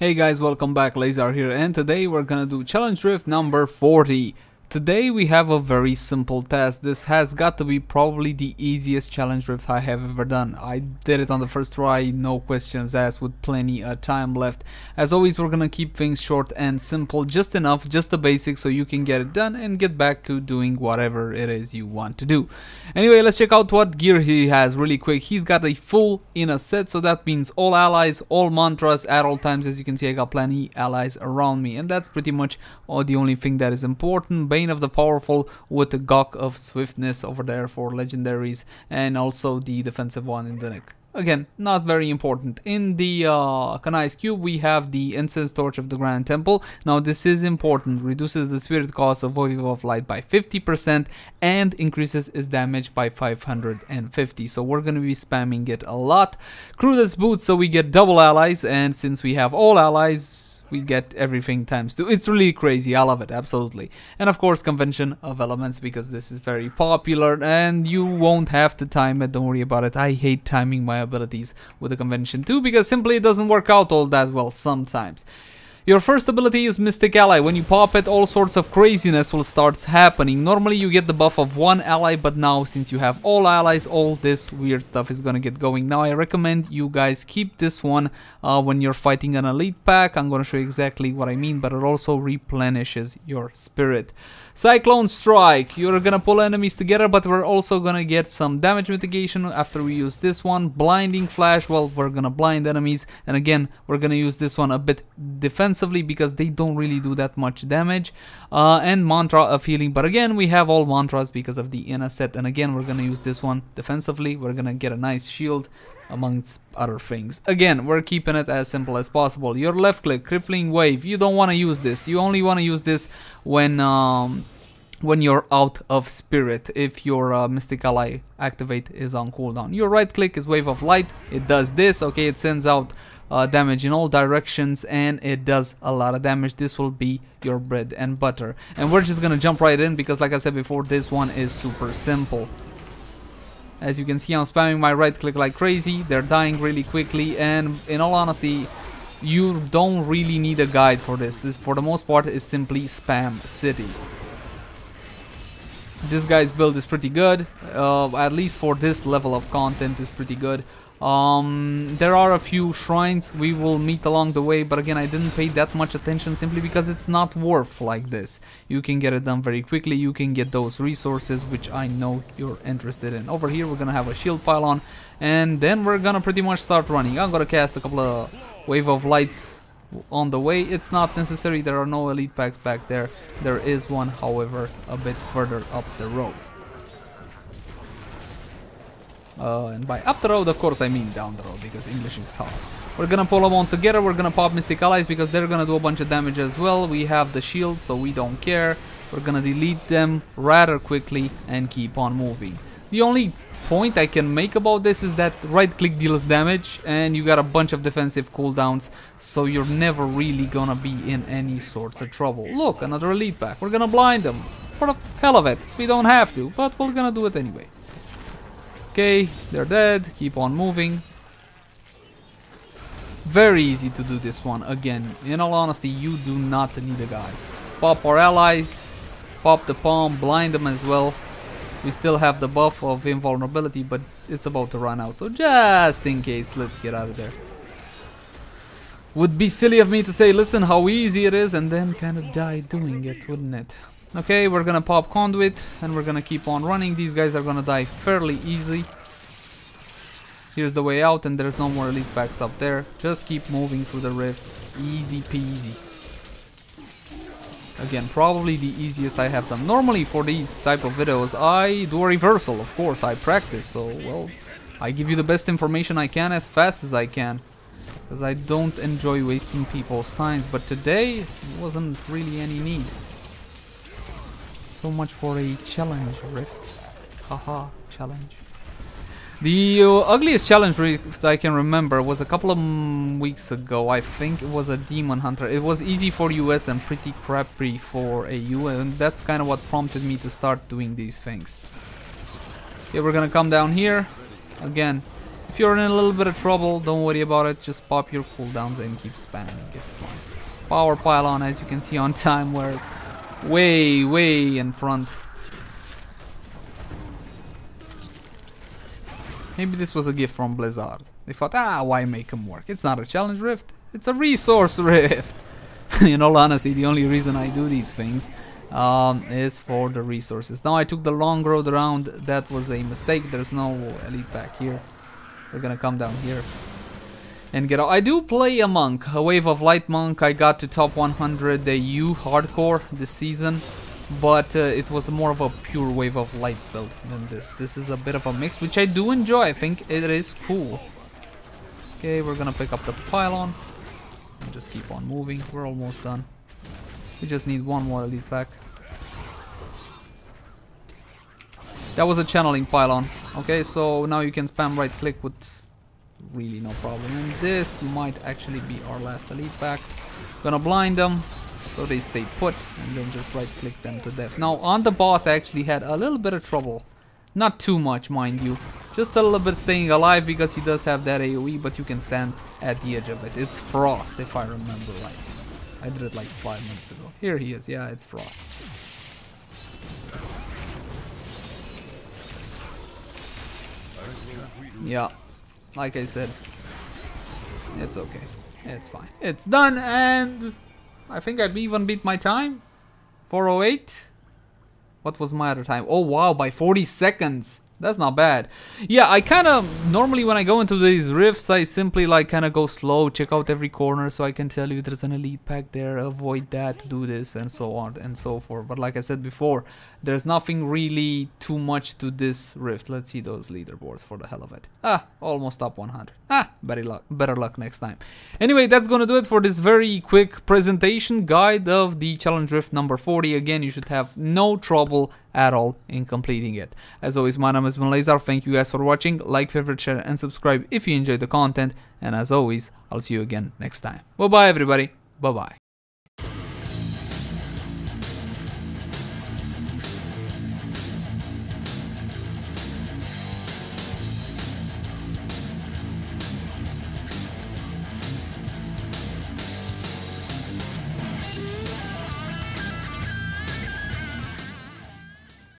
Hey guys, welcome back. Lazar here, and today we're gonna do challenge rift number 40. Today we have a very simple task. This has got to be probably the easiest challenge rift I have ever done. I did it on the first try, no questions asked, with plenty of time left. As always, we're gonna keep things short and simple, just enough, just the basics, so you can get it done and get back to doing whatever it is you want to do. Anyway, let's check out what gear he has really quick. He's got a full inner set, so that means all allies, all mantras at all times. As you can see, I got plenty allies around me, and that's pretty much the only thing that is important. Bane of the Powerful with the Gawk of Swiftness over there for legendaries, and also the defensive one in the neck. Again, not very important. In the Kanai's Cube, we have the Incense Torch of the Grand Temple. Now, this is important. Reduces the spirit cost of Wave of Light by 50% and increases its damage by 550. So we're going to be spamming it a lot. Crewless Boots, so we get double allies, and since we have all allies, we get everything times 2. It's really crazy. I love it, absolutely. And of course, Convention of Elements, because this is very popular and you won't have to time it. Don't worry about it. I hate timing my abilities with the Convention too, because simply it doesn't work out all that well sometimes. Your first ability is Mystic Ally. When you pop it, all sorts of craziness will start happening. Normally you get the buff of one ally, but now since you have all allies, all this weird stuff is gonna get going. Now I recommend you guys keep this one when you're fighting an elite pack. I'm gonna show you exactly what I mean, but it also replenishes your spirit. Cyclone Strike. You're gonna pull enemies together, but we're also gonna get some damage mitigation after we use this one. Blinding Flash. Well, we're gonna blind enemies, and again, we're gonna use this one a bit defensively because they don't really do that much damage. And Mantra of Healing, but again, we have all mantras because of the inner set, and again, we're gonna use this one defensively. We're gonna get a nice shield, amongst other things. Again, we're keeping it as simple as possible. Your left click, Crippling Wave, you don't want to use this. You only want to use this when you're out of spirit, if your Mystic Ally activate is on cooldown. Your right click is Wave of Light. It does this, okay, it sends out damage in all directions, and it does a lot of damage. This will be your bread and butter. And we're just gonna jump right in because, like I said before, this one is super simple. As you can see, I'm spamming my right click like crazy. They're dying really quickly, and in all honesty, you don't really need a guide for this. This, for the most part, is simply spam city. This guy's build is pretty good, at least for this level of content is pretty good. There are a few shrines we will meet along the way, but again, I didn't pay that much attention simply because it's not worth like this. You can get it done very quickly. You can get those resources, which I know you're interested in. Over here, we're gonna have a shield pylon, and then we're gonna pretty much start running. I'm gonna cast a couple of Wave of Lights on the way. It's not necessary. There are no elite packs back there. There is one, however, a bit further up the road. And by up the road, of course, I mean down the road, because English is hard. We're gonna pull them on together. We're gonna pop Mystic Allies because they're gonna do a bunch of damage as well. We have the shield, so we don't care. We're gonna delete them rather quickly and keep on moving. The only point I can make about this is that right click deals damage, and you got a bunch of defensive cooldowns, so you're never really gonna be in any sorts of trouble. Look, another elite pack. We're gonna blind them for the hell of it. We don't have to, but we're gonna do it anyway. Okay, they're dead. Keep on moving. Very easy to do this one. Again, in all honesty, you do not need a guide. Pop our allies, pop the palm, blind them as well. We still have the buff of invulnerability, but it's about to run out, so just in case, let's get out of there. Would be silly of me to say, listen how easy it is, and then kind of die doing it, wouldn't it? Okay, we're gonna pop Conduit, and we're gonna keep on running. These guys are gonna die fairly easily. Here's the way out, and there's no more elite packs up there. Just keep moving through the rift. Easy peasy. Again, probably the easiest I have done. Normally for these type of videos, I do a reversal. Of course, I practice, so, well, I give you the best information I can as fast as I can, because I don't enjoy wasting people's time. But today, there wasn't really any need. So much for a challenge rift. Haha, challenge. The ugliest challenge rift I can remember was a couple of weeks ago. I think it was a Demon Hunter. It was easy for US and pretty crappy for AU, and that's kind of what prompted me to start doing these things. Okay, we're gonna come down here. Again, If you're in a little bit of trouble, don't worry about it. Just pop your cooldowns and keep spamming. It's fine. Power pylon, as you can see on time, we're way in front. Maybe this was a gift from Blizzard. They thought, why make them work? It's not a challenge rift, it's a resource rift. In all honesty, the only reason I do these things is for the resources. Now I took the long road around. That was a mistake. There's no elite pack here. We're gonna come down here and get out. I do play a monk, a wave of light monk. I got to top 100 U hardcore this season, but it was more of a pure wave of light build than this. This is a bit of a mix, which I do enjoy. I think it is cool. Okay, we're gonna pick up the pylon and just keep on moving. We're almost done. We just need one more elite pack. That was a channeling pylon. Okay, so now you can spam right click with really no problem. And this might actually be our last elite pack. Gonna blind them so they stay put and then just right click them to death. Now on the boss I actually had a little bit of trouble. Not too much, mind you. Just a little bit staying alive because he does have that AoE, but you can stand at the edge of it. It's Frost, if I remember right. I did it like 5 minutes ago. Here he is. Yeah, it's Frost. Yeah, like I said, it's okay. It's fine. It's done, and I think I've even beat my time. 4:08. What was my other time? Oh wow, by 40 seconds. That's not bad. Yeah, I kind of normally when I go into these rifts, I simply like kind of go slow, check out every corner so I can tell you there's an elite pack there, avoid that, do this, and so on and so forth. But like I said before, there's nothing really too much to this rift. Let's see those leaderboards for the hell of it. Almost top 100. Better luck next time. Anyway, that's gonna do it for this very quick presentation guide of the challenge rift number 40. Again, you should have no trouble at all in completing it. As always, my name has been Lazar. Thank you guys for watching. Like, favorite, share, and subscribe if you enjoyed the content. And as always, I'll see you again next time. Bye bye everybody. Bye bye.